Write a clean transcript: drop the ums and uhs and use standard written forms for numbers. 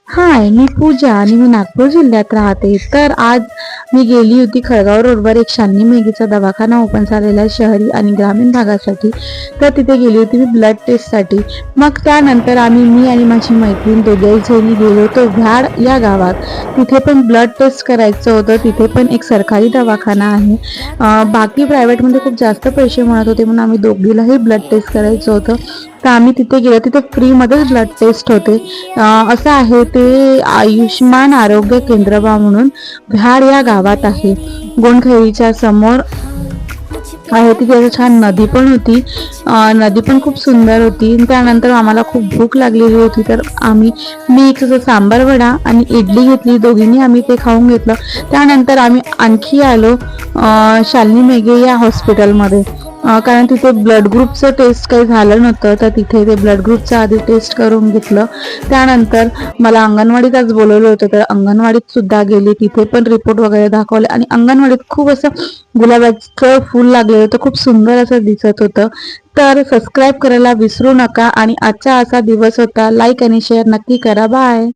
हाय, मी पूजा आणि मी नागपूर जिल्ह्यात राहते. तर आज मी गेली होती खळगाव रोडवर एक शालिनी मेघेचा दवाखाना ओपन झालेला आहे शहरी आणि ग्रामीण भागासाठी. तर तिथे गेली होती मी ब्लड टेस्टसाठी. मग त्यानंतर मी आणि माझी मैत्रीण दोघेही जणी गेलो होतो व्याड या गावात. तिथे पण ब्लड टेस्ट करायचं होतं. तिथे पण एक सरकारी दवाखाना आहे. बाकी प्रायव्हेटमध्ये खूप जास्त पैसे म्हणत होते म्हणून आम्ही दोघीलाही ब्लड टेस्ट करायचं होतं. तर आम्ही तिथे गेलो. तिथे फ्रीमध्येच ब्लड टेस्ट होते. असं आहे ते आयुष्मान आरोग्य केंद्र म्हणून व्याड या गावात आहे. गोंडखैरीच्या समोर आहे. तिथे असं छान नदी पण होती. नदी पण खूप सुंदर होती. त्यानंतर आम्हाला खूप भूक लागलेली होती तर मी एक सांबार वडा आणि इडली घेतली. दोघींनी आम्ही ते खाऊन घेतलं. त्यानंतर आम्ही आणखी आलो शालिनी मेघे या हॉस्पिटलमध्ये. कारण तिथे ब्लड ग्रुपचं टेस्ट काही झालं नव्हतं तर तिथे ते ब्लड ग्रुपचं आधी टेस्ट करून घेतलं. त्यानंतर मला अंगणवाडीत आज बोलवलं होतं तर अंगणवाडीत सुद्धा गेले. तिथे पण रिपोर्ट वगैरे दाखवले आणि अंगणवाडीत खूप असं गुलाबाचं फूल लागलेलं होतं. खूप सुंदर असं दिसत होतं. तर सबस्क्राईब करायला विसरू नका आणि आजचा असा दिवस होता. लाईक आणि शेअर नक्की करा. बाय.